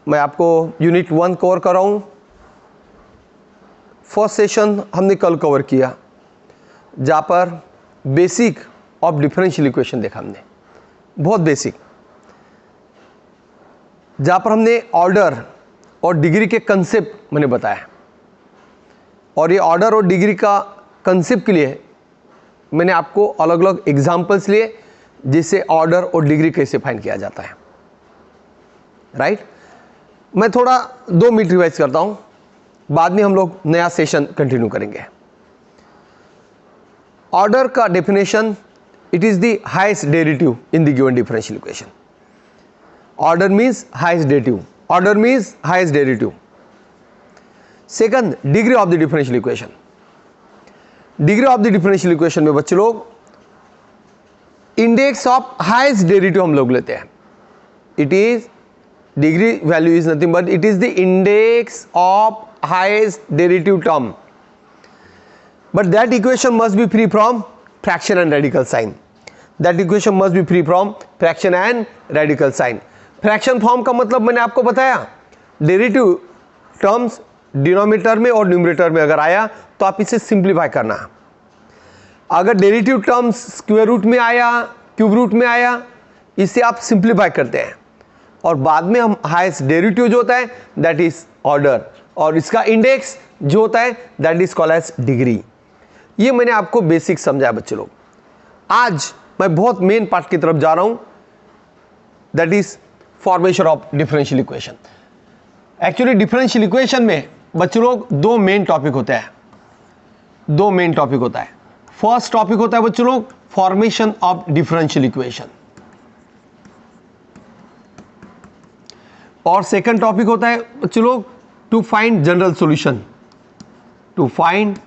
मैं आपको unit 1 cover कर रहा हूँ। फर्स्ट सेशन हमने कल कवर किया जहाँ पर बेसिक ऑफ डिफरेंशियल इक्वेशन देखा हमने, बहुत बेसिक, जहाँ पर हमने ऑर्डर और डिग्री के कंसेप्ट मैंने बताया। और ये ऑर्डर और डिग्री का कंसेप्ट के लिए मैंने आपको अलग अलग एग्जाम्पल्स लिए जिससे ऑर्डर और डिग्री कैसे फाइंड किया जाता है, राइट। मैं थोड़ा 2 मिनट रिवाइज करता हूँ, बाद में हम लोग नया सेशन कंटिन्यू करेंगे। ऑर्डर का definition, it is the highest derivative in the given differential equation. Order means highest derivative, order means highest derivative. Second, degree of the differential equation. Degree of the differential equation में बच्चे लोग index of highest derivative हम लोग लेते हैं। It is degree value is nothing but it is the index of highest derivative term, but that equation must be free from fraction and radical sign. That equation must be free from fraction and radical sign. Fraction form का मतलब मैंने आपको बताया, derivative terms denominator में और numerator में अगर आया तो आप इसे सिंप्लीफाई करना। अगर डेरिवेटिव टर्म्स स्क्वायर रूट में आया, क्यूब रूट में आया, इसे आप सिंप्लीफाई करते हैं और बाद में हम हाईएस्ट डेरिवेटिव जो होता है दैट इज ऑर्डर, और इसका इंडेक्स जो होता है that is called as degree. ये मैंने आपको बेसिक समझाया बच्चे लोग। आज मैं बहुत मेन पार्ट की तरफ जा रहा हूं, that is formation of differential equation. Actually differential equation में बच्चे लोग 2 मेन टॉपिक होते हैं, 2 मेन टॉपिक होता है। फर्स्ट टॉपिक होता है बच्चे लोग फॉर्मेशन ऑफ डिफरेंशियल इक्वेशन, और सेकंड टॉपिक होता है बच्चे लोग to find general solution, to find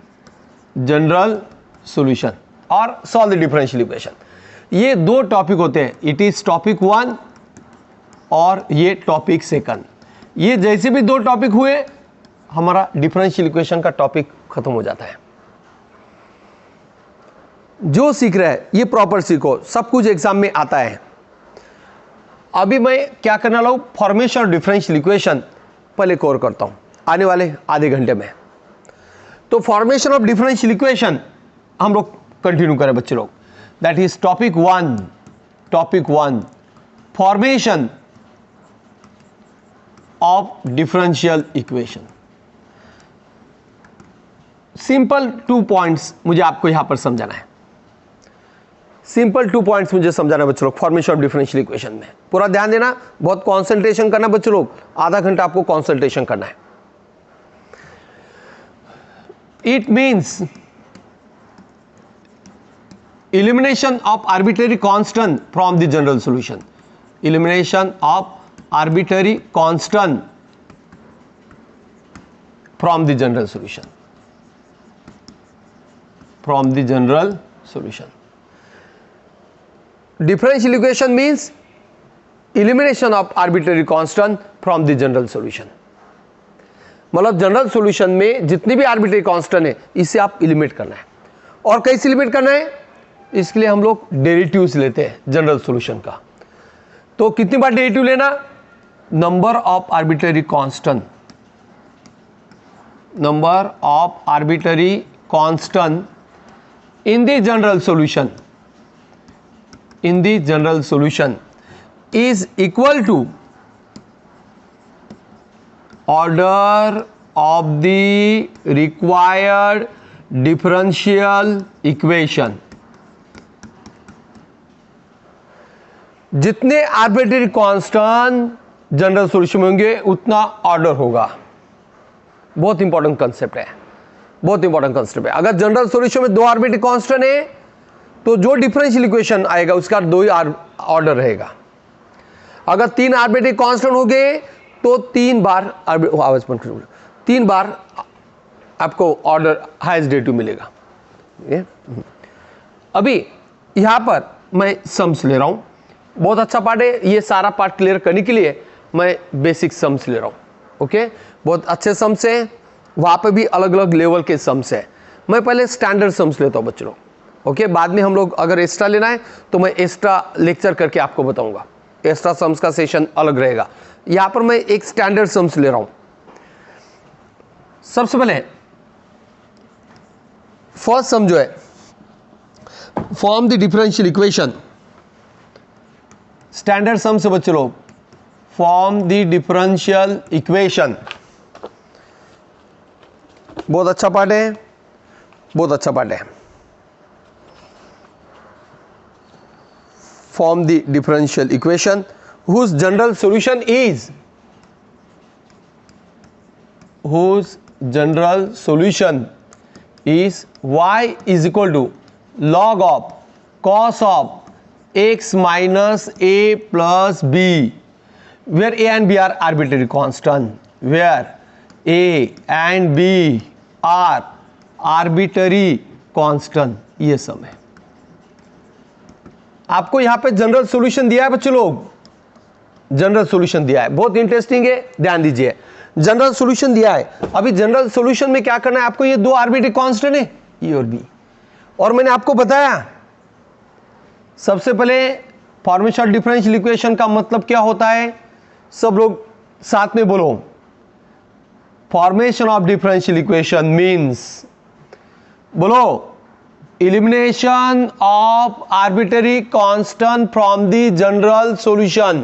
general solution और सॉल्व द डिफरेंशियल इक्वेशन। ये 2 टॉपिक होते हैं, इट इज टॉपिक 1 और ये टॉपिक 2। ये जैसे भी 2 टॉपिक हुए हमारा डिफरेंशियल इक्वेशन का टॉपिक खत्म हो जाता है। जो सीख रहे हैं ये प्रॉपर सीखो, सब कुछ एग्जाम में आता है। अभी मैं क्या करने वाला हूं, फॉर्मेशन ऑफ डिफरेंशियल इक्वेशन पहले कवर करता हूं आने वाले आधे घंटे में। तो फॉर्मेशन ऑफ डिफरेंशियल इक्वेशन हम लोग कंटिन्यू करें बच्चे लोग, that is topic 1। Topic 1 formation of differential equation. Simple 2 points मुझे आपको यहां पर समझाना है, सिंपल 2 पॉइंट्स मुझे समझाना है बच्चों लोग फॉर्मेशन ऑफ डिफरेंशियल इक्वेशन में। पूरा ध्यान देना, बहुत कंसंट्रेशन करना बच्चों लोग, आधा घंटा आपको कंसंट्रेशन करना है। It means elimination of arbitrary constant from the general solution, elimination of arbitrary constant from the general solution, from the general solution. Differential equation means elimination of arbitrary constant from the general solution. मतलब general solution में जितनी भी arbitrary constant है इसे आप eliminate करना है। और कैसे एलिमिनेट करना है, इसके लिए हम लोग डेरिवेटिव्स लेते हैं जनरल सॉल्यूशन का। तो कितनी बार डेरिवेटिव लेना, number of arbitrary constant, number of arbitrary constant in the general solution, in the general solution is equal to order of the required differential equation. जितने आर्बिट्रेरी कांस्टेंट जनरल सॉल्यूशन में होंगे उतना order होगा। बहुत important concept है, बहुत important concept है। अगर जनरल सॉल्यूशन में 2 आर्बिट्रेरी कांस्टेंट है तो जो डिफरेंशियल इक्वेशन आएगा उसका 2 ही ऑर्डर रहेगा। अगर 3 आर्बिट्रेरी कांस्टेंट हो गए तो 3 बार आवाज बंद कर, 3 बार आपको ऑर्डर हाईएस्ट डेरिवेटिव मिलेगा। अभी यहां पर मैं सम्स ले रहा हूं, बहुत अच्छा पार्ट है। ये सारा पार्ट क्लियर करने के लिए मैं बेसिक सम्स ले रहा हूं। ओके, बहुत अच्छे सम्स है, वहां पे भी अलग अलग लेवल के सम्स है। मैं पहले स्टैंडर्ड सम्स लेता हूं बच्चों। ओके, बाद में हम लोग अगर एक्स्ट्रा लेना है तो मैं एक्स्ट्रा लेक्चर करके आपको बताऊंगा। एक्स्ट्रा सम्स का सेशन अलग रहेगा, यहां पर मैं एक स्टैंडर्ड सम्स ले रहा हूं। सबसे पहले फर्स्ट सम जो है, form the differential equation, standard sum से बच्चे लोग, फॉर्म द डिफरेंशियल इक्वेशन। बहुत अच्छा पार्ट है, बहुत अच्छा पार्ट है। Form the differential equation whose general solution is y is equal to log of cos of x minus a plus b, where a and b are arbitrary constant, where a and b are arbitrary constant। ये सम है। आपको यहां पे general solution दिया है बच्चों लोग, general solution दिया है, बहुत इंटरेस्टिंग है, ध्यान दीजिए। जनरल सॉल्यूशन दिया है। अभी जनरल सॉल्यूशन में क्या करना है आपको, ये दो आर्बिट्रेरी कांस्टेंट है ए और बी, और मैंने आपको बताया सबसे पहले फॉर्मेशन ऑफ डिफरेंशियल इक्वेशन का मतलब क्या होता है। सब लोग साथ में बोलो, formation of differential equation means, बोलो, elimination of arbitrary constant from the general solution।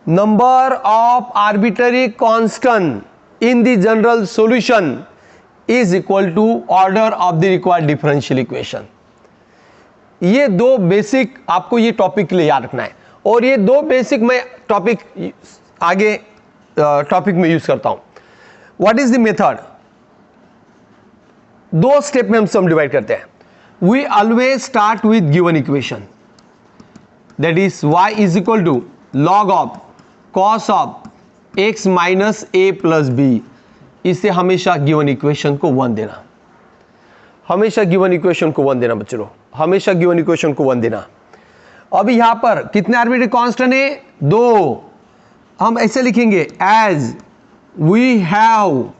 number of arbitrary constant in the general solution is equal to order of the required differential equation। ये दो बेसिक आपको ये topic के लिए याद रखना है, और ये दो बेसिक मैं टॉपिक आगे टॉपिक में यूज करता हूं। व्हाट इज द मेथड, दो स्टेप में हम सम डिवाइड करते हैं। We always start with given equation, that is y is equal to log of cos of x minus a plus b. इसे हमेशा गिवन इक्वेशन को 1 देना, हमेशा गिवन इक्वेशन को 1 देना बच्चों, हमेशा गिवन इक्वेशन को 1 देना। अब यहां पर कितने आर्बिट्रेरी कांस्टेंट है, 2। हम ऐसे लिखेंगे, as we have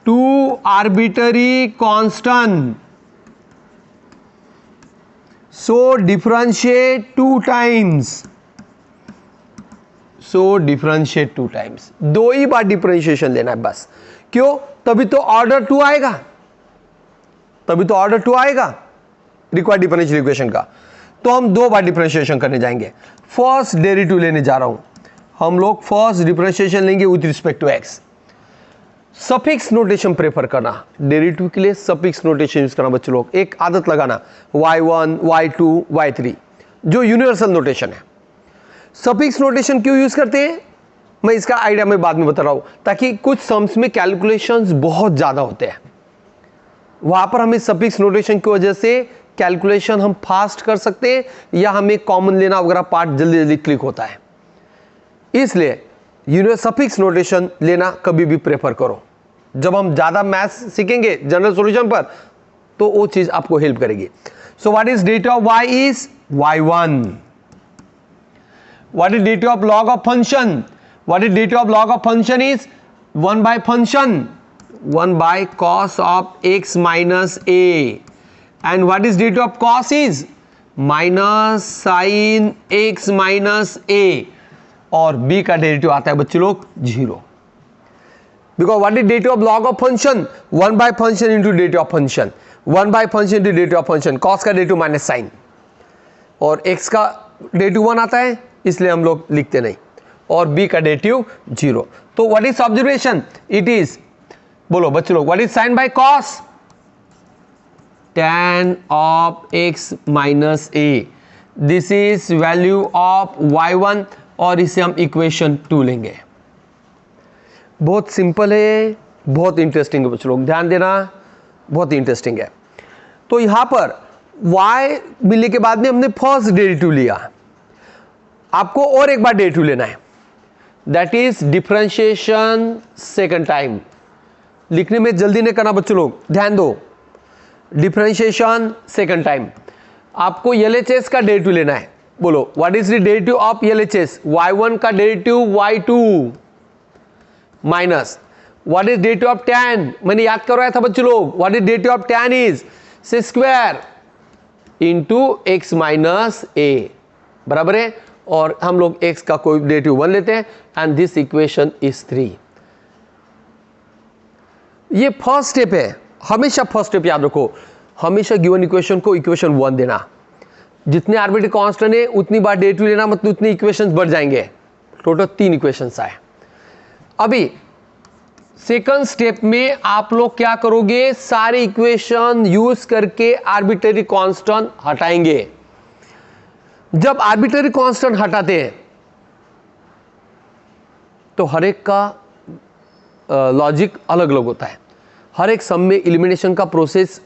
2 arbitrary constant, so differentiate 2 times, so differentiate 2 times। दो ही बार डिफरेंशिएशन लेना है बस। क्यों, तभी तो ऑर्डर 2 आएगा, तभी तो ऑर्डर 2 आएगा रिक्वायर्ड डिफरेंशियल इक्वेशन का। तो हम 2 बार डिफरेंशिएशन करने जाएंगे। फर्स्ट डेरिवेटिव लेने जा रहा हूं, हम लोग फर्स्ट डिफरेंशिएशन लेंगे with respect to x. Suffix notation prefer करना, डेरिवेटिव के लिए सफिक्स नोटेशन यूज करना बच्चों लोग। एक आदत लगाना, y1, y2, y3 जो यूनिवर्सल नोटेशन है। सफिक्स नोटेशन क्यों यूज करते हैं, मैं इसका आइडिया मैं बाद में बता रहा हूं, ताकि कुछ सम्स में कैलकुलेशंस बहुत ज्यादा होते हैं, वहां पर हमें सफिक्स नोटेशन की वजह से कैलकुलेशन हम फास्ट कर सकते हैं, या हमें कॉमन लेना वगैरह पार्ट जल्दी जल्दी क्लिक होता है। इसलिए सफिक्स नोटेशन लेना कभी भी प्रेफर करो। जब हम ज्यादा मैथ्स सीखेंगे जनरल सॉल्यूशन पर, तो वो चीज आपको हेल्प करेगी। So what is derivative of y is y1। What is derivative of log of function, what is derivative of log of function is 1 by function, 1 by cos of x minus a। And what is derivative of cos is minus sine x minus a, और b का derivative आता है बच्चों लोग 0। Because what is derivative of log of function, 1 by function into derivative of function, 1 by function into derivative of function, cos का derivative minus sine, और x का derivative 1 आता है इसलिए हम लोग लिखते नहीं, और b का डेरिवेटिव 0। तो what is observation, it is, बोलो बच्चों लोग, what is sine by cos, tan of x minus a। This is value of y1, और इसे हम इक्वेशन 2 लेंगे। बहुत सिंपल है, बहुत इंटरेस्टिंग है बच्चों लोग, ध्यान देना, बहुत इंटरेस्टिंग है। तो यहां पर y मिलने के बाद में हमने फर्स्ट डेरिवेटिव लिया, आपको और एक बार डेरिवेटिव लेना है, that is differentiation second time. लिखने में जल्दी नहीं करना बच्चों लोग, ध्यान दो, डिफरेंशिएशन सेकंड टाइम। आपको LHS का डेरिवेटिव लेना है। बोलो, what is the derivative of LHS, y1 का derivative y2 minus what is derivative of tan, मैंने याद करवाया था बच्चों लोग, what is derivative of tan is sec square into x minus a, बराबर है और हम लोग x का कोई डेरिवेटिव 1 लेते हैं एंड दिस इक्वेशन इज 3। ये फर्स्ट स्टेप है, हमेशा फर्स्ट स्टेप याद रखो, हमेशा गिवन इक्वेशन को इक्वेशन 1 देना। जितने आर्बिट्रेरी कांस्टेंट है उतनी बार डेरिवेटिव लेना, मतलब उतनी इक्वेशंस बढ़ जाएंगे। टोटल 3 इक्वेशंस आए। अभी सेकंड स्टेप में आप लोग क्या करोगे, सारे इक्वेशन यूज करके आर्बिट्रेरी कांस्टेंट हटाएंगे। जब आर्बिट्रेरी कांस्टेंट हटाते हैं तो हर एक का लॉजिक अलग अलग होता है, हर एक सम में एलिमिनेशन का प्रोसेस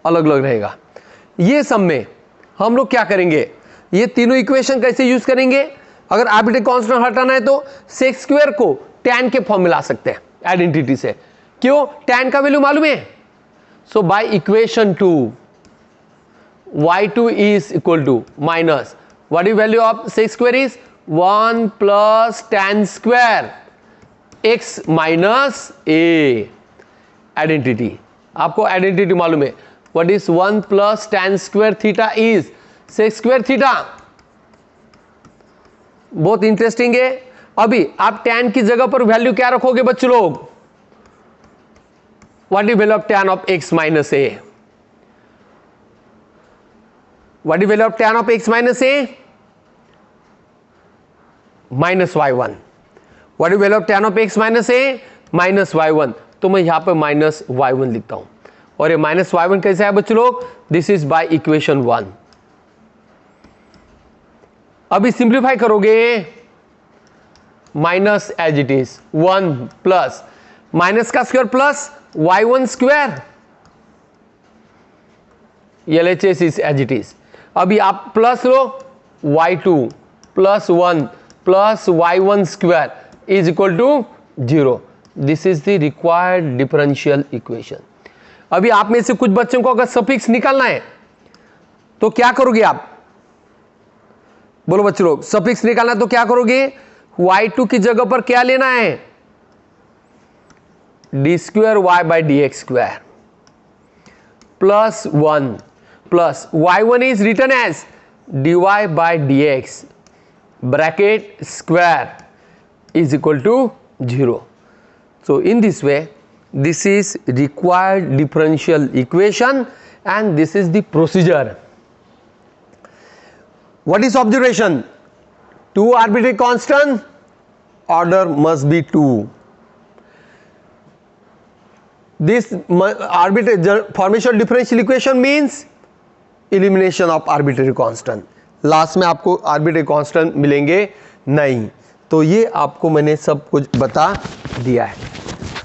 अलग अलग रहेगा। ये सम में हम लोग क्या करेंगे, ये तीनों इक्वेशन कैसे यूज करेंगे, अगर आर्बिट्रेरी कांस्टेंट हटाना है तो सेक स्क्वायर को tan के फॉर्म में ला सकते हैं आइडेंटिटी से। क्यों, tan का वैल्यू मालूम है। सो by equation 2 y2 is equal to minus what is value of sec square is 1 plus tan square x minus a। Identity, आपको आइडेंटिटी मालूम है, what is 1 plus tan square theta is sec square theta। बहुत interesting है। अभी आप tan की जगह पर वैल्यू क्या रखोगे बच्चों लोग, what is value of tan of x minus a, what is value of tan of x minus a, minus y1, what is value of tan of x minus a, minus y1। तो मैं यहां पर minus y1 लिखता हूं, और ये minus y1 कैसे है बच्चों लोग, दिस इज बाय इक्वेशन 1। अभी सिंप्लीफाई करोगे, minus as it is 1 plus minus का square plus y1 square, LHS is as it is. अभी आप प्लस लो y2 plus 1 plus y1 square is equal to 0। This is the required differential equation. अभी आप में से कुछ बच्चों को अगर सफिक्स निकालना है तो क्या करोगे आप, बोलो बच्चों लोग, सफिक्स निकालना तो क्या करोगे, y2 की जगह पर क्या लेना है, d square y by d x square plus 1 plus y1 is written as dy by d x bracket square is equal to 0। So in this way, this is required differential equation and this is the procedure. What is observation? 2 arbitrary constant, order must be 2. This arbitrary formation of differential equation means elimination of arbitrary constant. Last में आपको arbitrary constant मिलेंगे नहीं। तो ये आपको मैंने सब कुछ बता दिया है।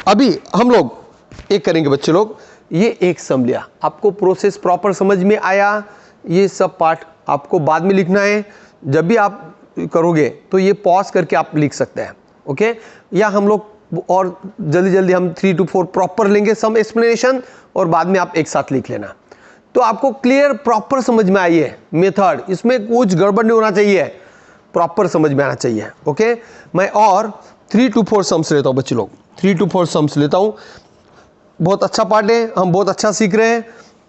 अभी हम लोग एक करेंगे बच्चे लोग, ये एक सम लिया, आपको प्रोसेस प्रॉपर समझ में आया, ये सब पार्ट आपको बाद में लिखना है। जब भी आप करोगे तो ये पॉज करके आप लिख सकते हैं, ओके। या हम लोग और जल्दी जल्दी हम 3 to 4 प्रॉपर लेंगे सम एक्सप्लेनेशन, और बाद में आप एक साथ लिख लेना। तो आपको क्लियर प्रॉपर समझ में आई है मेथड, इसमें कुछ गड़बड़ नहीं होना चाहिए, प्रॉपर समझ में आना चाहिए, ओके। मैं और 3 to 4 सम्स लेता हूँ बच्चे लोग, 3 to 4 सम्स लेता हूँ। बहुत अच्छा पार्ट है, हम बहुत अच्छा सीख रहे हैं,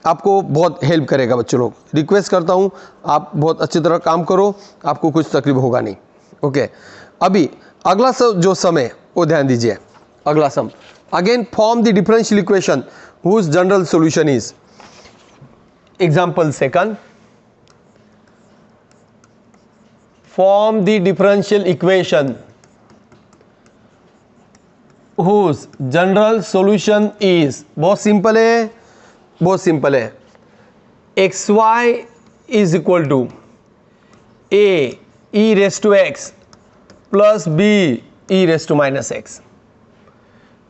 आपको बहुत हेल्प करेगा बच्चों लोग। रिक्वेस्ट करता हूँ आप बहुत अच्छी तरह काम करो, आपको कुछ तकलीफ होगा नहीं, ओके। अभी अगला जो सम है वो ध्यान दीजिए। अगला sum, again form the differential equation whose general solution is, example second, form the differential equation whose general solution is, बहुत सिंपल है, बहुत सिंपल है, xy is equal to a e raised to x plus b e raised to minus x,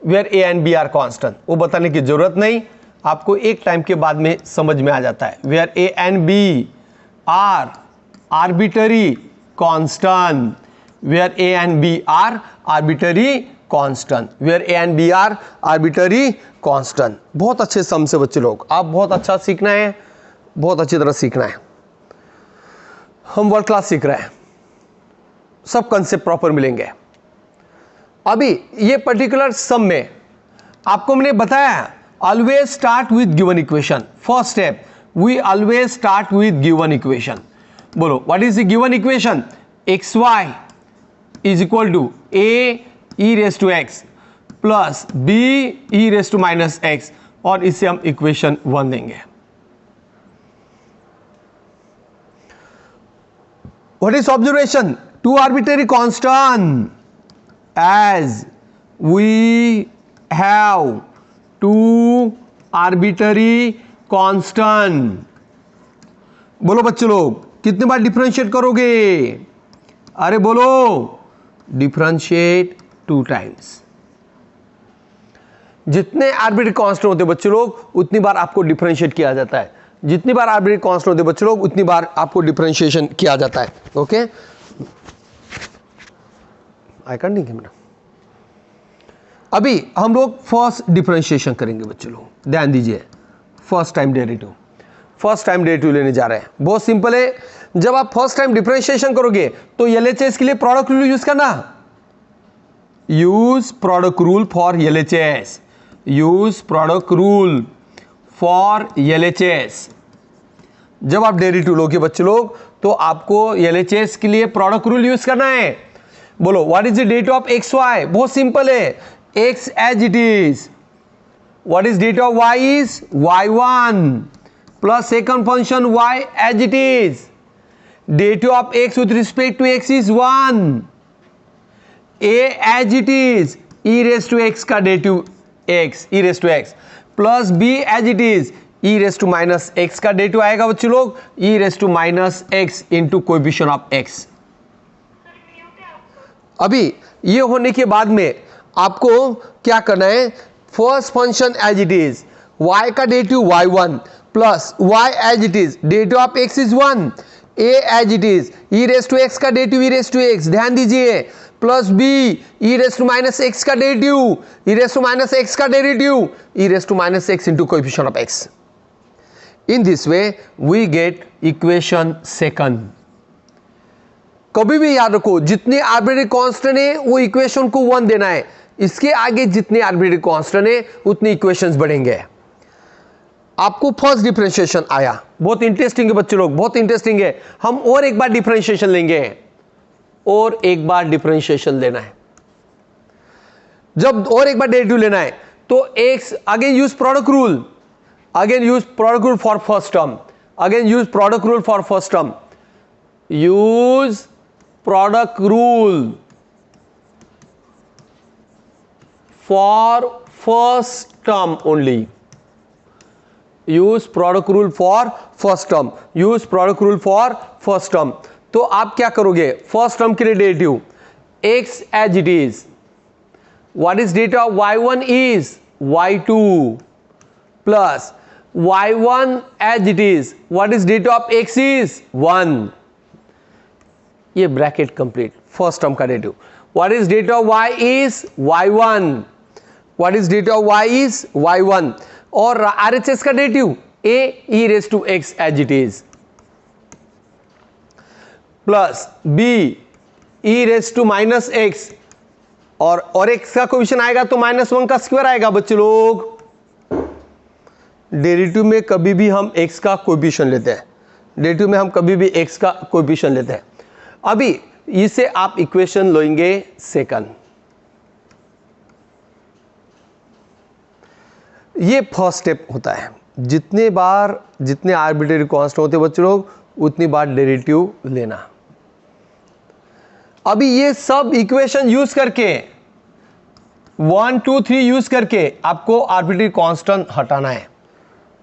where a and b are constant। वो बताने की जरूरत नहीं, आपको एक टाइम के बाद में समझ में आ जाता है। where a and b are arbitrary constant, where a and b are arbitrary constant, where a and b are arbitrary constant। बहुत अच्छे सम से बच्चे लोग, आप बहुत अच्छा सीखना है, बहुत अच्छी तरह सीखना है। हम वर्ल्ड क्लास सीख रहे हैं, सब कंसेप्ट प्रॉपर मिलेंगे। अभी ये पर्टिकुलर सम में आपको मैंने बताया, always start with given equation. First step, we always start with given equation. बोलो what is the given equation, X Y is equal to A E raise to X plus B E raise to minus x, और इससे हम equation 1 देंगे. What is observation? Two arbitrary constant. As we have two arbitrary constant. बोलो बच्चों लोग कितने बार differentiate करोगे? अरे बोलो, डिफरेंशिएट 2 टाइम्स. जितने आर्बिट्रेरी कांस्टेंट होते बच्चों लोग उतनी बार आपको डिफरेंशिएट किया जाता है. जितनी बार आर्बिट्रेरी कांस्टेंट होते बच्चों लोग उतनी बार आपको डिफरेंशिएशन किया जाता है. ओके, आई कैन नहीं कैमरा. अभी हम लोग फर्स्ट डिफरेंशिएशन करेंगे बच्चों लोग, ध्यान दीजिए. First time derivative, first time derivative लेने जा रहे हैं. बहुत सिंपल है. जब आप फर्स्ट टाइम डिफरेंशिएशन करोगे तो एलएचएस के लिए प्रोडक्ट रूल यूज करना. Use product rule for LHS. Use product rule for LHS. जब आप डेरिवेटिव लोगे बच्चे लोग तो आपको एलएचएस के लिए प्रोडक्ट रूल यूज करना है. बोलो what is the derivative of X Y. बहुत सिंपल है. X as it is. What is derivative of Y is y1 plus second function y as it is. Derivative of X with respect to X is 1. a as it is e raise to X का derivative x e raise to X plus b as it is e raise to minus X का derivative आएगा बच्चों लोग e raise to minus x into coefficient of x. अभी ये होने के बाद में आपको क्या करना है? First function as it is, y का derivative y1 plus y as it is, derivative of x is 1, a as it is e raise to x का derivative e raise to x, ध्यान दीजिए, plus b e raise to minus x का derivative e raise to minus x का derivative e raise to minus x into coefficient of x. In this way we get equation second. कभी भी याद रखो जितने arbitrary constant है वो equation को 1 देना है. इसके आगे जितने आर्बिट्रेरी कांस्टेंट है उतनी इक्वेशंस बढ़ेंगे. आपको फर्स्ट डिफरेंशिएशन आया, बहुत इंटरेस्टिंग है बच्चों लोग, बहुत इंटरेस्टिंग है. हम और एक बार डिफरेंशिएशन लेंगे, और एक बार डिफरेंशिएशन लेना है. जब और एक बार डेरिवेटिव लेना है तो x again use product rule, again use product rule for first term, again use product rule for first term. Use product rule for first term only. Use product rule for first term, use product rule for first term. तो आप क्या करोगे? First term के लिए derivative x as it is, what is derivative of y1 is y2 plus y1 as it is, what is derivative of x is 1. ये bracket complete. First term का derivative, what is derivative of y is y1, what is derivative of y is y1, और RHS का derivative a e raise to x as it is plus b e raise to minus x, और x का coefficient आएगा तो -1 का square आएगा बच्चे लोग. डेरिवेटिव में कभी भी हम x का कोएफिशिएंट लेते हैं, डेरिवेटिव में हम कभी भी x का कोएफिशिएंट लेते हैं. अभी इसे आप इक्वेशन लेंगे सेकंड. ये फर्स्ट स्टेप होता है. जितने बार जितने आर्बिट्रेरी कांस्टेंट होते बच्चे लोग उतनी बार डेरिवेटिव लेना. अभी ये सब इक्वेशन यूज करके 1 2 3 यूज करके आपको आर्बिट्रेरी कांस्टेंट हटाना है.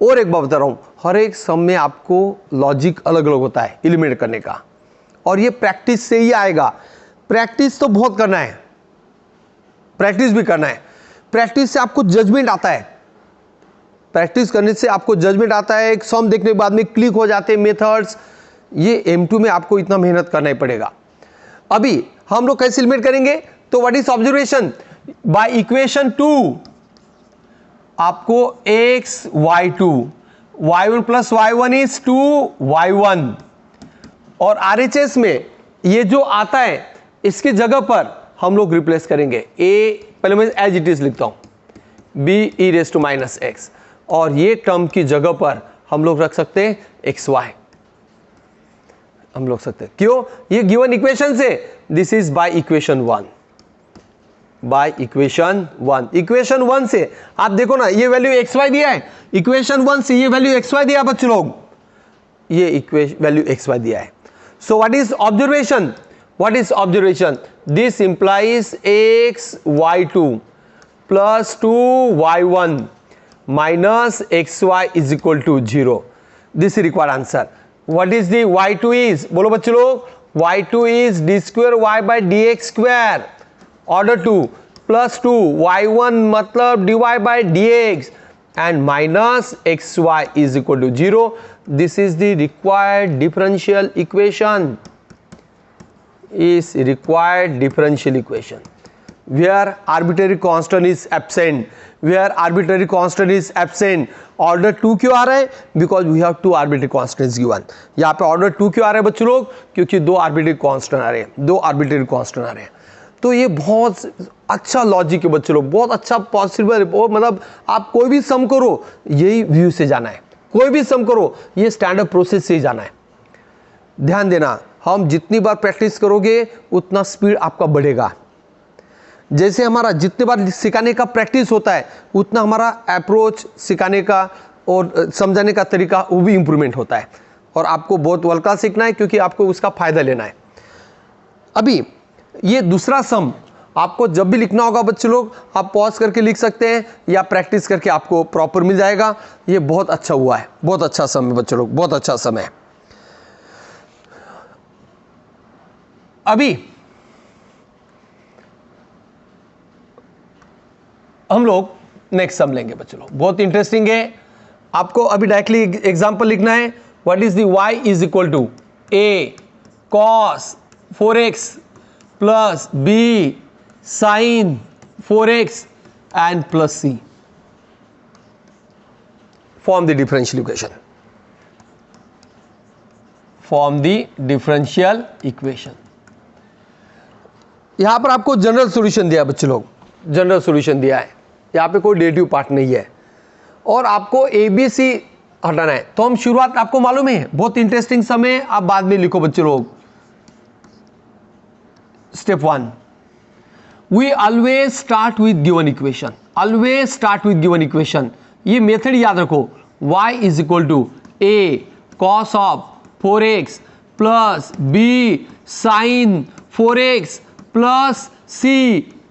और एक बात बता रहा हूं, हर एक सम में आपको लॉजिक अलग अलग होता है एलिमिनेट करने का, और ये प्रैक्टिस से ही आएगा. प्रैक्टिस तो बहुत करना है, प्रैक्टिस भी करना है. प्रैक्टिस से आपको जजमेंट आता है, प्रैक्टिस करने से आपको जजमेंट आता है. एक सम देखने के बाद में क्लिक हो जाते हैं मेथड्स. ये M2 में आपको इतना मेहनत करना ही पड़ेगा. अभी हम लोग कैसे एलिमिनेट करेंगे? तो what is observation? By equation 2 आपको x y2 y1 plus y1 is 2y1, और RHS में ये जो आता है इसकी जगह पर हम लोग रिप्लेस करेंगे. a पहले मैं एज इट इज लिखता हूं b e raise to minus x, और ये टर्म की जगह पर हम लोग रख सकते हैं xy. हम लोग सकते हैं। क्यों? ये गिवन इक्वेशन से, this is by equation 1, bye equation 1। Equation 1 से आप देखो ना, ये वैल्यू xy दिया है, इक्वेशन 1 से ये वैल्यू xy दिया बच्चों लोग, ये इक्वेशन वैल्यू xy दिया है। सो what is observation? What is observation? This implies xy2 plus 2y1 minus xy is equal to 0. This is required answer. What is the y2 is? बोलो बच्चों लोग, y2 is d square y by dx square order 2 plus 2 y1 मतलब dy by dx and minus xy is equal to 0. This is the required differential equation. Is required differential equation where arbitrary constant is absent. Where arbitrary constant is absent, order 2 क्यों आ रहा है? Because we have 2 arbitrary constants given. यहाँ पे order 2 क्यों आ रहा है बच्चों लोग? क्योंकि 2 arbitrary constant आ रहे हैं, 2 arbitrary constant आ रहे हैं। तो ये बहुत अच्छा लॉजिक है बच्चों लोग, बहुत अच्छा पॉसिबल, मतलब आप कोई भी सम करो यही व्यू से जाना है, कोई भी सम करो ये स्टैंडर्ड प्रोसेस से ही जाना है। ध्यान देना, हम जितनी बार प्रैक्टिस करोगे उतना स्पीड आपका बढ़ेगा। जैसे हमारा जितने बार सिखाने का प्रैक्टिस होता है उतना हमारा अप्रोच सिखाने का और समझाने का तरीका वो भी इम्प्रूवमेंट होता है, और आपको बहुत हल्का सीखना है क्योंकि आपको उसका फायदा लेना है। अभी ये दूसरा सम आपको जब भी लिखना होगा बच्चे लोग, आप पॉज करके लिख सकते हैं या प्रैक्टिस करके आपको प्रॉपर मिल जाएगा। ये बहुत अच्छा हुआ है, बहुत अच्छा सम है बच्चे लोग, बहुत अच्छा सम है। अभी हम लोग नेक्स्ट सम लेंगे बच्चों लोग, बहुत इंटरेस्टिंग है। आपको अभी डायरेक्टली एग्जांपल लिखना है। What is the y is equal to a cos 4x plus b sin 4x and plus c। Form the differential equation, form the differential equation. यहां पर आपको जनरल सॉल्यूशन दिया है बच्चों लोग, जनरल सॉल्यूशन दिया है, यहाँ पे कोई डेरिवेटिव पार्ट नहीं है और आपको ए बी सी हटाना है। तो हम शुरुआत, आपको मालूम है बहुत इंटरेस्टिंग समय, आप बाद में लिखो बच्चों लोग। Step 1, we always start with given equation, always start with given equation. ये मेथड याद रखो, y is equal to a cos of 4x plus b sin 4x plus c।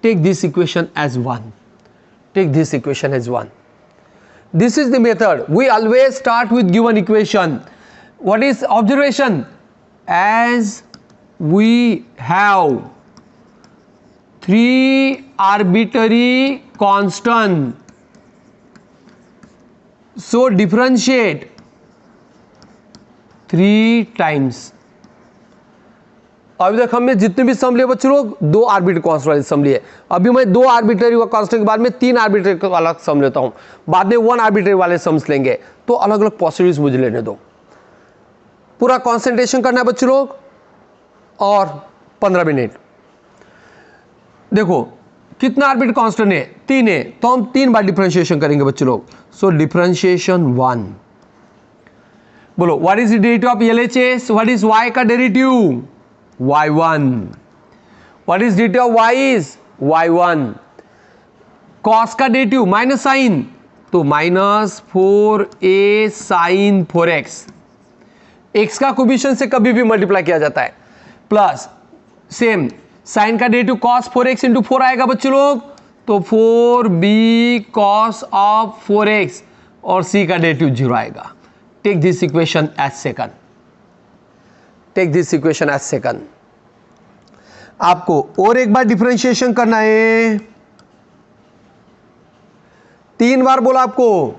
Take this equation as 1. Take this equation as 1. This is the method. We always start with given equation. What is observation? As we have 3 arbitrary constant, so differentiate 3 times. अभी तक हमने जितने भी सम लिए बच्चों लोग 2 arbitrary constant वाले सम लिए। अभी मैं 2 आर्बिट्ररी कांस्टेंट के बाद में 3 आर्बिट्ररी वाला सम लेता हूं, बाद में 1 आर्बिट्ररी वाले सम्स लेंगे। तो अलग अलग पॉसिबिलिटीज मुझे लेने दो, पूरा कंसंट्रेशन करना है बच्चों लोग। और 15 मिनट देखो कितना आर्बिट्ररी कांस्टेंट है, 3 है, तो हम 3 बार डिफरेंशिएशन करेंगे बच्चों लोग। सो डिफरेंशिएशन 1, बोलो what is the derivative of LHS? What is y का derivative? y1. What is derivative of y is? y1. cos का डेरिवेटिव माइनस साइन, तो minus 4a sin 4x। x का कोफिशिएंट से कभी भी मल्टीप्लाई किया जाता है, प्लस सेम साइन का डेरिवेटिव cos 4x इंटू 4 आएगा बच्चों लोग, तो 4b cos ऑफ 4x और c का डेरिवेटिव 0 आएगा। Take this equation as second, take this equation as second. आपको और एक बार डिफरेंशिएशन करना है, 3 बार बोला आपको।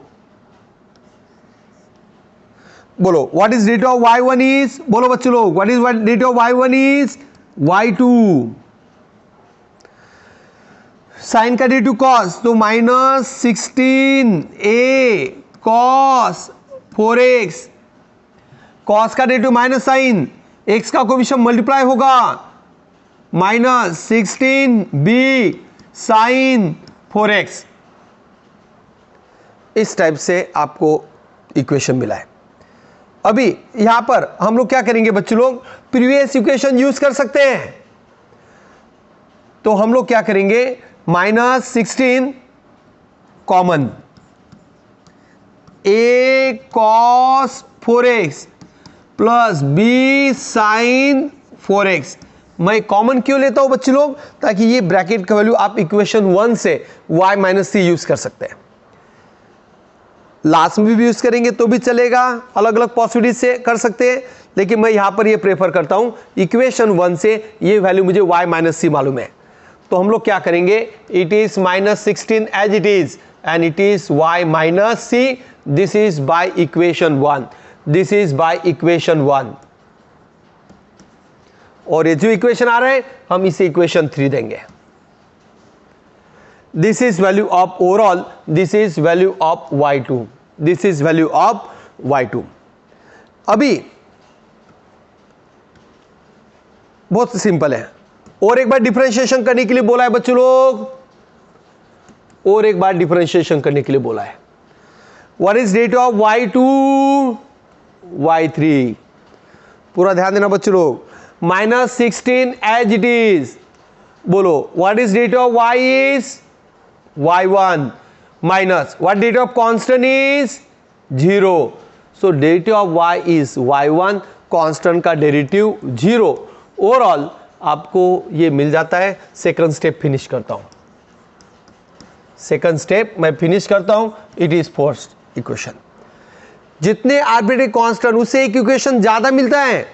बोलो what is derivative of y1 is, बोलो बच्चों लोग what is derivative of y1 is y2। Sine का डेरिवेटिव cos, तो minus 16a cos 4x, cos का डेरिवेटिव माइनस साइन, x का कोफिशिएंट मल्टीप्लाई होगा, माइनस 16b साइन 4x। इस type से आपको इक्वेशन मिला है। अभी यहां पर हम लोग क्या करेंगे बच्चों लोग, प्रीवियस इक्वेशन यूज कर सकते हैं। तो हम लोग क्या करेंगे, -16 common, a cos 4x plus b sin 4x। मैं कॉमन क्यों लेता हूं बच्चे लोग, ताकि ये ब्रैकेट का वैल्यू आप इक्वेशन 1 से y माइनस सी यूज कर सकते हैं। लास्ट में भी यूज करेंगे तो भी चलेगा, अलग अलग पॉसिबिलिटी से कर सकते हैं, लेकिन मैं यहां पर ये प्रेफर करता हूं इक्वेशन 1 से ये वैल्यू मुझे y माइनस सी मालूम है। तो हम लोग क्या करेंगे, it is -16 as it is and it is y minus c. This is by equation 1, this is by equation 1। और ये जो इक्वेशन आ रहा है हम इसे इक्वेशन 3 देंगे। This is value of overall, this is value of y2, this is value of y2। अभी बहुत सिंपल है, और एक बार डिफरेंशिएशन करने के लिए बोला है बच्चों लोग, और एक बार डिफरेंशिएशन करने के लिए बोला है। What is rate of y2, y3। पूरा ध्यान देना बच्चों लोग, -16 एज इट इज, बोलो what is rate of y is y1 minus what rate of constant is 0। So derivative of y is y1, constant का डेरिवेटिव 0। ओवरऑल आपको ये मिल जाता है। सेकंड स्टेप फिनिश करता हूं, सेकंड स्टेप मैं फिनिश करता हूं। इट इज फर्स्ट इक्वेशन, जितने आर्बिट्रेरी कांस्टेंट उससे एक इक्वेशन ज्यादा मिलता है।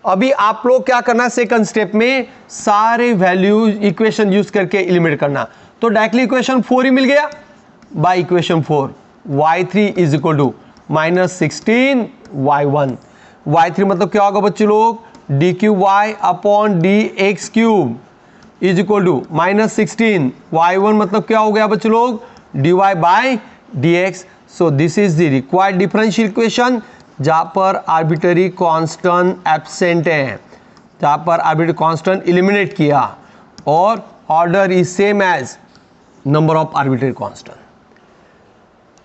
अभी आप लोग क्या करना है, सेकंड स्टेप में सारे वैल्यू इक्वेशन यूज करके एलिमिनेट करना। तो डायरेक्टली इक्वेशन 4 ही मिल गया, by equation 4 y3 is equal to -16 y1। y3 मतलब क्या होगा बच्चे लोग, d cube y upon d x cube is equal to -16 y1 मतलब क्या हो गया बच्चे लोग, d y by d x. So this is the required differential equation, जहां पर आर्बिट्ररी कांस्टेंट एब्सेंट है, जहां पर आर्बिट्ररी कांस्टेंट एलिमिनेट किया, और order is same as number of arbitrary constant.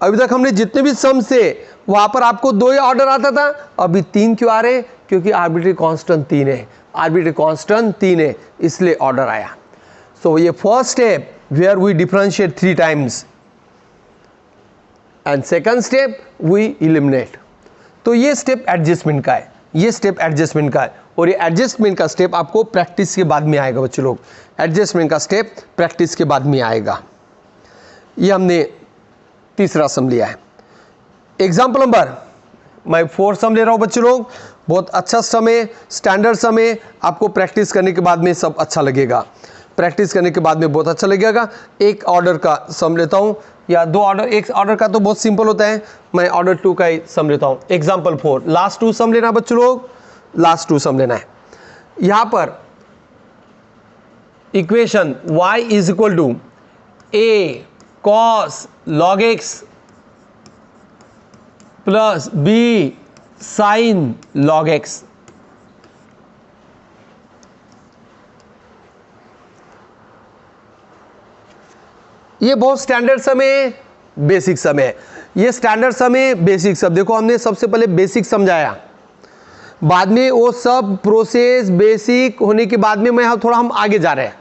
अभी तक हमने जितने भी सम से वहां पर आपको 2 ही ऑर्डर आता था, अभी 3 क्यों आ रहे हैं, क्योंकि आर्बिट्ररी कांस्टेंट 3 है, आर्बिट्ररी कांस्टेंट 3 है, इसलिए ऑर्डर आया। सो ये first step where we differentiate 3 times and second step we eliminate. तो ये स्टेप एडजस्टमेंट का है, ये स्टेप एडजस्टमेंट का है, और ये एडजस्टमेंट का स्टेप आपको प्रैक्टिस के बाद में आएगा बच्चों लोग। एडजस्टमेंट का स्टेप प्रैक्टिस के बाद में आएगा। ये हमने तीसरा सम लिया है। एग्जाम्पल नंबर, मैं 4 सम ले रहा हूं बच्चों लोग, बहुत अच्छा सम है, स्टैंडर्ड सम है, आपको प्रैक्टिस करने के बाद में सब अच्छा लगेगा, प्रैक्टिस करने के बाद में बहुत अच्छा लगेगा। एक ऑर्डर का सम लेता हूं, या 2 ऑर्डर, एक ऑर्डर का तो बहुत सिंपल होता है, मैं ऑर्डर 2 का ही सम लेता हूं। एग्जाम्पल 4, लास्ट 2 सम लेना बच्चों लोग, लास्ट 2 सम लेना है। यहां पर equation y is equal to a cos log x plus b sin log x। ये बहुत स्टैंडर्ड सम है, बेसिक सम है। ये स्टैंडर्ड सम है, बेसिक सम। देखो हमने सबसे पहले बेसिक समझाया, बाद में वो सब प्रोसेस बेसिक होने के बाद में मैं थोड़ा हम आगे जा रहे हैं।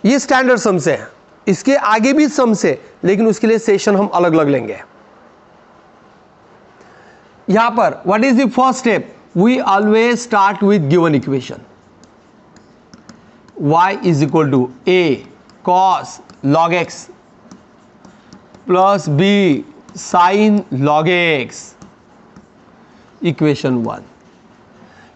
ये स्टैंडर्ड सम से है, इसके आगे भी सम से, लेकिन उसके लिए सेशन हम अलग अलग लेंगे। यहां पर what is the first step, we always start with given equation y is equal to a cos log x plus b sin log x। Equation 1,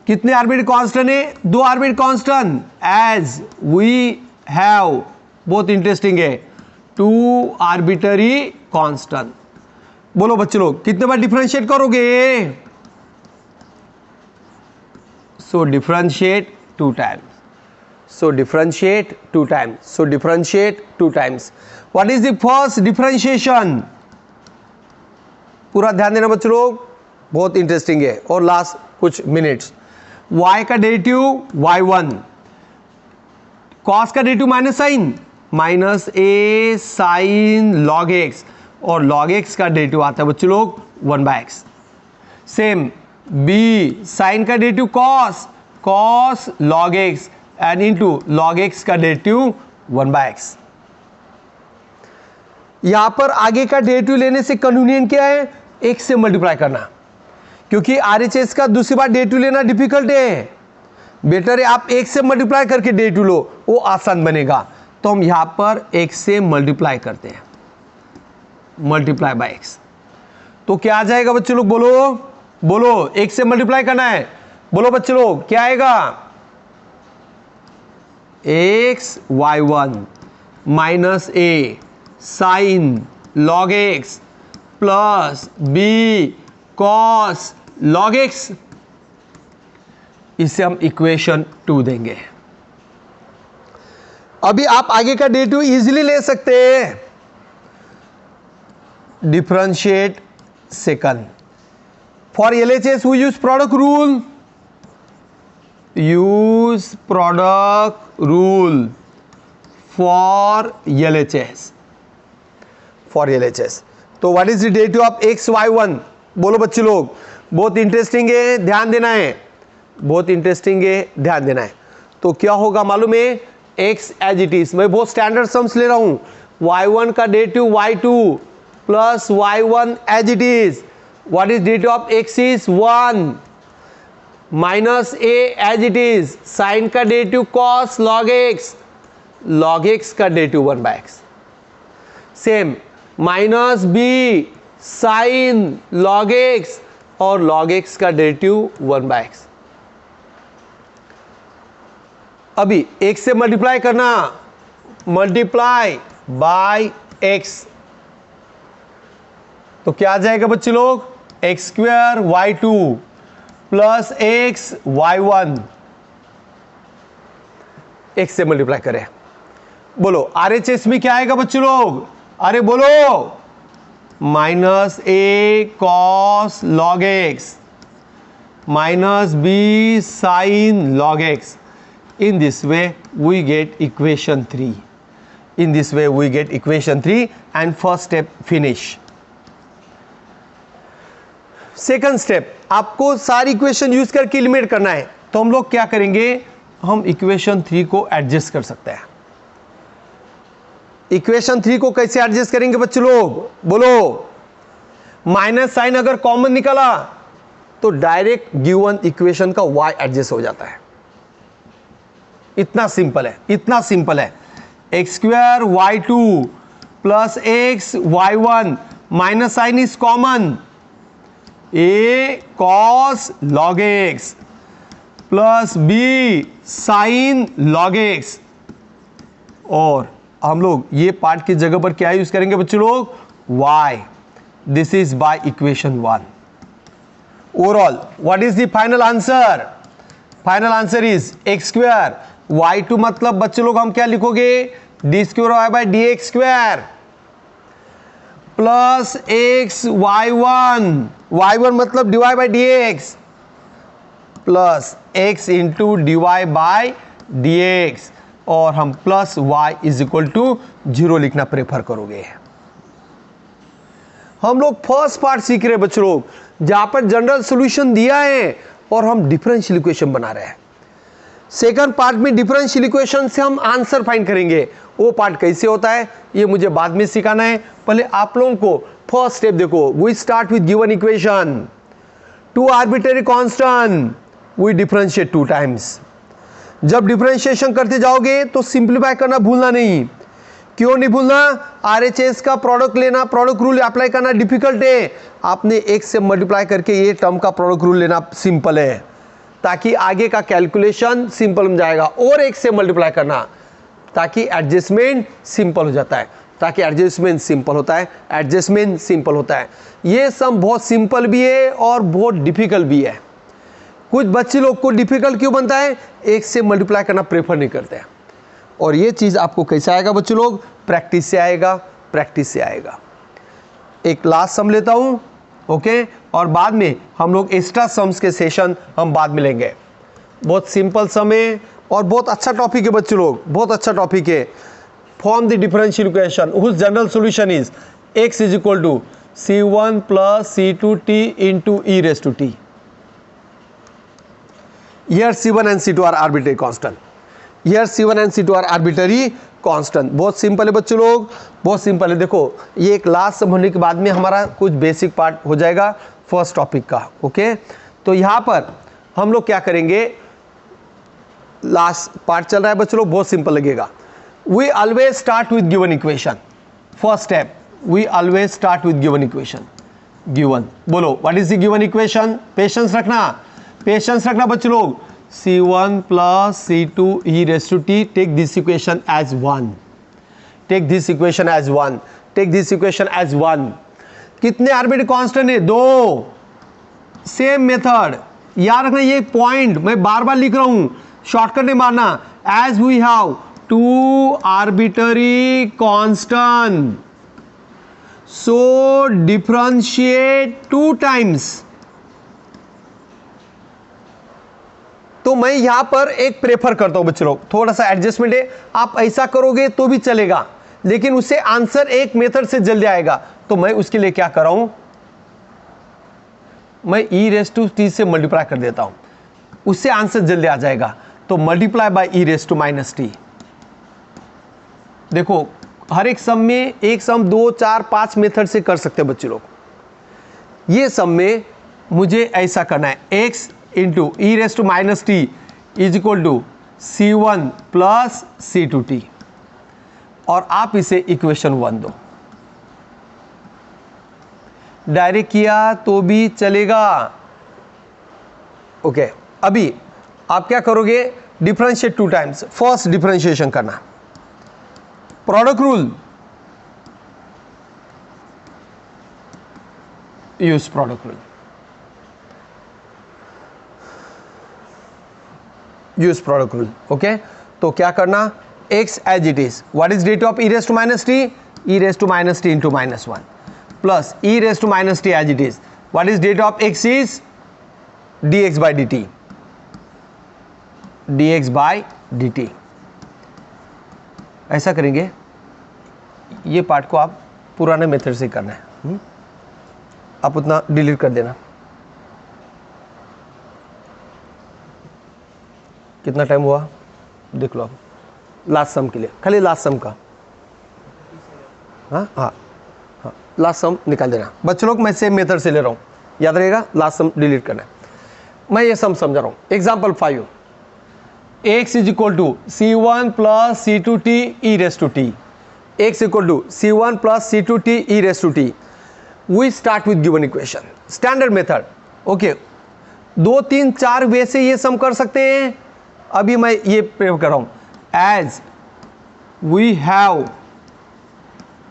कितने आर्बिट्ररी कांस्टेंट है, 2 arbitrary constant, as we have, बहुत interesting है, 2 arbitrary constant. बोलो बच्चे लोग कितने बार differentiate करोगे, सो differentiate 2 times, so differentiate 2 times, so differentiate 2 times. What is the first differentiation, पूरा ध्यान देना बच्चे लोग, बहुत इंटरेस्टिंग है, और लास्ट कुछ मिनट्स। y का डेरिवेटिव y1, cos का derivative minus sine, minus a sin log x, और log x का डेरिवेटिव आता है बच्चे लोग 1/x। सेम बी साइन का derivative cos, cos log x and into log x का डेरिवेटिव 1/x। यहां पर आगे का डेरिवेटिव लेने से कन्वीनियंट क्या है, x से मल्टीप्लाई करना, क्योंकि RHS का दूसरी बार डेरिवेटिव लेना डिफिकल्ट है। बेटर है आप x से मल्टीप्लाई करके डेरिवेटिव लो, वो आसान बनेगा। तो हम यहां पर x से मल्टीप्लाई करते हैं, मल्टीप्लाई बाय x। तो क्या आ जाएगा बच्चे लोग, बोलो बोलो, x से मल्टीप्लाई करना है, बोलो बच्चे लोग क्या आएगा, xy1 minus a sign log x plus b cos log x। इसे हम इक्वेशन 2 देंगे। अभी आप आगे का डेरिवेटिव इजीली ले सकते हैं, differentiate second. For LHS we use product rule, use product rule for LHS, for LHS। तो what is the derivative of xy1, बोलो बच्चे लोग, बहुत इंटरेस्टिंग है, ध्यान देना है, बहुत इंटरेस्टिंग है, ध्यान देना है। तो क्या होगा मालूम है, x एज इट इज, मैं बहुत स्टैंडर्ड सम्स ले रहा हूं, y1 का derivative y2 plus y1 as it is, what is derivative of x is 1 minus a as it is, sine का डेरिवेटिव cos log x का derivative 1/x, same minus b sine log x और log x का derivative 1/x। अभी x से multiply करना, multiply by x, तो क्या आ जाएगा बच्चे लोग, x² y2 plus x y1, x से मल्टीप्लाई करें, बोलो RHS में क्या आएगा बच्चे लोग, अरे बोलो, minus a cos log x minus b sin log x। In this way we get equation 3, in this way we get equation 3 and first step finish। Second step, आपको सारी इक्वेशन यूज करके एलिमिनेट करना है, तो हम लोग क्या करेंगे, हम इक्वेशन 3 को एडजस्ट कर सकते हैं। इक्वेशन 3 को कैसे एडजस्ट करेंगे बच्चे लोग, बोलो, माइनस साइन अगर कॉमन निकला तो डायरेक्ट गिवन इक्वेशन का y एडजस्ट हो जाता है, इतना सिंपल है, इतना सिंपल है। x² y2 plus x y1 minus sine is common, a cos log x plus b sin log x, और हम लोग ये पार्ट की जगह पर क्या यूज करेंगे बच्चे लोग, y। This is by equation 1। Overall what is the final answer, final answer is x² y2 मतलब बच्चे लोग हम क्या लिखोगे, d² y by dx square plus x y1 मतलब dy by dx plus x into dy by dx, और हम plus y is equal to 0 लिखना प्रेफर करोगे। हम लोग फर्स्ट पार्ट सीख रहे हैं बच्चों लोग, जहां पर जनरल सॉल्यूशन दिया है और हम डिफरेंशियल इक्वेशन बना रहे हैं। सेकंड पार्ट में डिफरेंशियल इक्वेशन से हम आंसर फाइंड करेंगे, वो पार्ट कैसे होता है ये मुझे बाद में सिखाना है। पहले आप लोगों को फर्स्ट स्टेप देखो, we start with given equation, 2 arbitrary constant, we differentiate 2 times. जब डिफरेंशिएशन करते जाओगे तो सिंप्लीफाई करना भूलना नहीं। क्यों नहीं भूलना, RHS का प्रोडक्ट लेना, प्रोडक्ट रूल अप्लाई करना डिफिकल्ट है, आपने x से मल्टीप्लाई करके ये टर्म का प्रोडक्ट रूल लेना सिंपल है, ताकि आगे का कैलकुलेशन सिंपल हो जाएगा। और x से मल्टीप्लाई करना ताकि एडजस्टमेंट सिंपल हो जाता है, ताकि एडजस्टमेंट सिंपल होता है, एडजस्टमेंट सिंपल होता है। ये सम बहुत सिंपल भी है और बहुत डिफिकल्ट भी है। कुछ बच्चे लोग को डिफिकल्ट क्यों बनता है, x से मल्टीप्लाई करना प्रेफर नहीं करते हैं। और ये चीज़ आपको कैसे आएगा बच्चे लोग, प्रैक्टिस से आएगा, प्रैक्टिस से आएगा। एक लास्ट सम लेता हूँ, ओके, और बाद में हम लोग एक्स्ट्रा सम्स के सेशन हम बाद में लेंगे। बहुत सिंपल सम है और बहुत अच्छा टॉपिक है बच्चे लोग, बहुत अच्छा टॉपिक है। Form the differential equation whose general solution is x is equal to C1 plus C2t into e raised to t. Here C1 and C2 are arbitrary constant. Here C1 and C2 are arbitrary constant. बहुत simple है बच्चों लोग, बहुत simple है. देखो ये एक last सम होने के बाद में हमारा कुछ बेसिक पार्ट हो जाएगा फर्स्ट टॉपिक का. ओके, तो यहाँ पर हम लोग क्या करेंगे, लास्ट पार्ट चल रहा है बच्चों लोग, बहुत सिंपल लगेगा. We always start with given equation. First step, we always start with given equation. Given बोलो, what is the given equation? Patience रखना, पेशेंस रखना बच्चों लोग. C1 plus C2 e raised to t. Take this equation as 1. Take this equation as 1. Take this equation as 1. कितने arbitrary constant है? 2. Same method याद रखना. ये पॉइंट मैं बार बार लिख रहा हूं, शॉर्टकट नहीं मारना. As we have 2 arbitrary constant, so differentiate 2 times. तो मैं यहां पर एक प्रेफर करता हूं बच्चों लोग, थोड़ा सा एडजस्टमेंट है. आप ऐसा करोगे तो भी चलेगा, लेकिन उससे आंसर एक मेथड से जल्दी आएगा. तो मैं उसके लिए क्या कर रहा हूं, मैं e रेस टू t से मल्टीप्लाई कर देता हूं, उससे आंसर जल्दी आ जाएगा. तो multiply by e raise to minus t. देखो हर एक सम में, एक सम 2, 4, 5 मेथड से कर सकते हैं बच्चे लोग. ये सम में मुझे ऐसा करना है, x into e raise to minus t is equal to C1 plus C2t, और आप इसे इक्वेशन 1 दो. डायरेक्ट किया तो भी चलेगा. ओके, अभी आप क्या करोगे, डिफरेंशिएट 2 टाइम्स. फर्स्ट डिफरेंशिएशन करना, product rule, use product rule. Use product rule. Okay, तो क्या करना, x as it is, what is that of e raise to minus t, e raise to minus t into -1 plus e raise to minus t as it is, what is that of x is dx by dt, dx by dt. ऐसा करेंगे, ये part को आप पुराने method से करना है. आप उतना डिलीट कर देना. कितना टाइम हुआ देख लो आप, लास्ट सम के लिए, खाली लास्ट सम का. हाँ हाँ हाँ, लास्ट सम निकाल देना बच्चों लोग. मैं सेम मेथड से ले रहा हूँ, याद रहेगा. लास्ट सम डिलीट करना है. मैं ये सम समझा रहा हूँ. Example 5, x is equal to C1 plus C2t e raise to t. x equal to C1 plus C2t e raise to t. We start with given equation, standard method. Okay, 2, 3, 4 way से ये सम कर सकते हैं. अभी मैं ये प्रयोग कर रहा हूं, as we have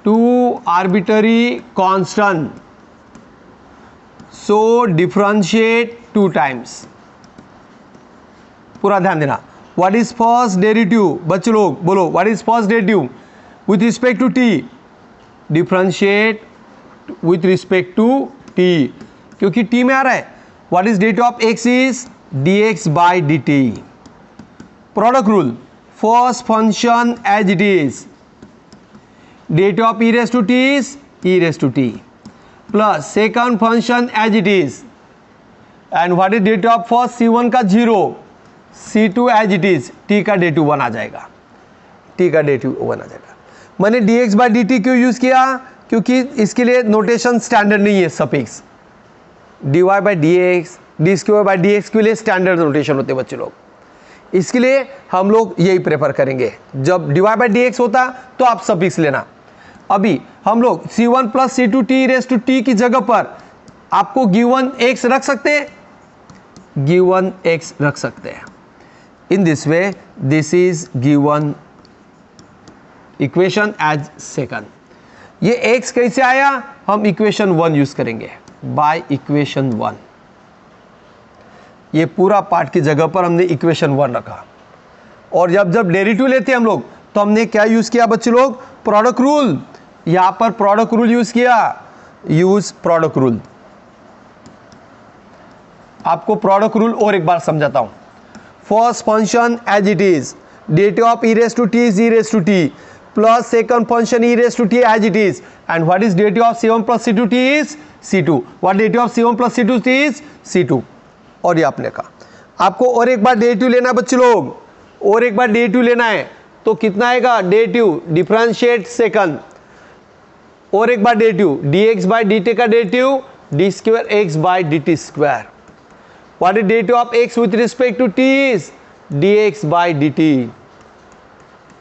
2 arbitrary constant, so differentiate 2 times. पूरा ध्यान देना. व्हाट इज फर्स्ट डेरिवेटिव बच्चों लोग, बोलो what is first derivative with respect to t, differentiate with respect to t, क्योंकि t में आ रहा है. What is derivative of x is dx by dt. Product rule, first function as it is, derivative of e raised to t is e raised to t, plus second function as it is, and what is derivative of first C1 का 0, C2 as it is, t का derivative 1 आ जाएगा, t का derivative 1 आ जाएगा. मैंने dx by dt क्यों use किया, क्योंकि इसके लिए नोटेशन स्टैंडर्ड नहीं है. Suffix dy by dx, D square by dx के लिए स्टैंडर्ड नोटेशन होते हैं बच्चे लोग. इसके लिए हम लोग यही प्रेफर करेंगे. जब dy बाई dx होता तो आप सफिक्स लेना. अभी हम लोग C1 plus C2t race to t की जगह पर आपको गिवन x रख सकते हैं, गिवन x रख सकते हैं. In this way this is given equation as second. ये x कैसे आया, हम इक्वेशन 1 यूज करेंगे, बाय इक्वेशन 1. ये पूरा पार्ट की जगह पर हमने इक्वेशन 1 रखा. और जब जब डेरिवेटिव लेते हैं हम लोग, तो हमने क्या यूज किया बच्चे लोग, प्रोडक्ट रूल. यहां पर प्रोडक्ट रूल यूज किया, यूज प्रोडक्ट रूल. आपको प्रोडक्ट रूल और एक बार समझाता हूं. First function as it is, derivative of e raise to t is e raise to t plus second function e raised to t as it is. And what is derivative of c1 plus c2 t is c2. What derivative of c1 plus c2 t is c2. और ये आपने कहा आपको और एक बार derivative लेना है बच्चे लोग, और एक बार डेरिवेटिव लेना है तो कितना आएगा डेरिवेटिव डिफरेंशिएट सेकंड, और एक बार डेरिवेटिव dx by dt का derivative d square x by dt square. What is derivative of x with respect to t is dx by dt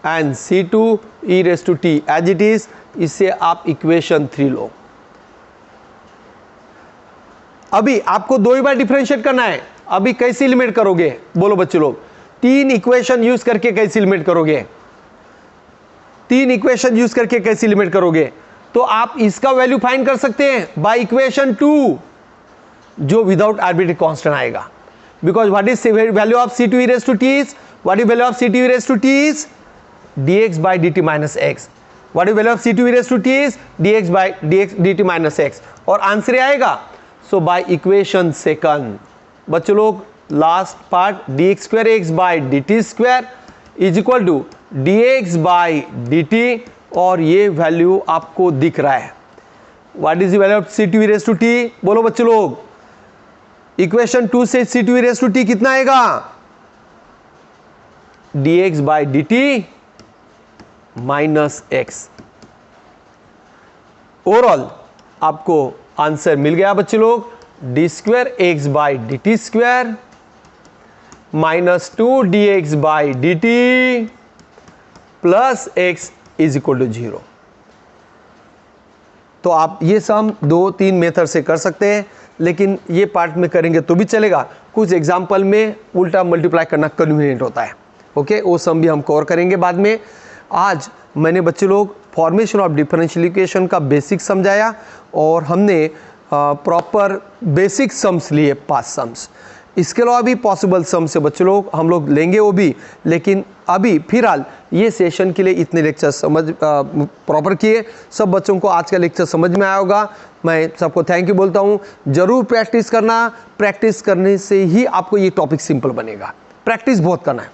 and c2 e raised to t as it is. इससे आप equation 3 लो. अभी आपको दो ही बार differentiate करना है. अभी कैसे limit करोगे बोलो बच्चे लोग, तीन इक्वेशन यूज करके कैसे लिमिट करोगे, तीन इक्वेशन यूज करके कैसे लिमिट करोगे. तो आप इसका वैल्यू फाइंड कर सकते हैं बाय इक्वेशन 2 जो विदाउट आर्बिट्रेरी कांस्टेंट आएगा. Because what is value of c2 e raised to t is, what is value of c2 e raised to t is dx by dt minus x. What is value of c2 e raised to t is dx by dt minus x. और answer आएगा so by equation second बच्चों लोग last part dx square x by dt square is equal to dx by dt और ये value आपको दिख रहा है. What is the value of c2 e raised to t बोलो बच्चों लोग. इक्वेशन 2 से c2 e raised to t कितना आएगा dx by dt minus x. Overall आपको आंसर मिल गया बच्चे लोग, d square x by dt square minus 2 dx by dt plus x is equal to 0. तो आप ये सम 2-3 मेथड से कर सकते हैं, लेकिन ये पार्ट में करेंगे तो भी चलेगा. कुछ एग्जाम्पल में उल्टा मल्टीप्लाई करना कन्वीनियंट होता है. ओके, वो सम भी हम कवर करेंगे बाद में. आज मैंने बच्चे लोग फॉर्मेशन ऑफ डिफरेंशियल इक्वेशन का बेसिक समझाया और हमने प्रॉपर बेसिक समस लिए 5 समस. इसके अलावा भी पॉसिबल सम से बच्चे लोग हम लोग लेंगे वो भी, लेकिन अभी फिलहाल ये सेशन के लिए इतने लेक्चर समझ प्रॉपर किए. सब बच्चों को आज का लेक्चर समझ में आया होगा. मैं सबको थैंक यू बोलता हूँ. ज़रूर प्रैक्टिस करना, प्रैक्टिस करने से ही आपको ये टॉपिक सिंपल बनेगा. प्रैक्टिस बहुत करना है.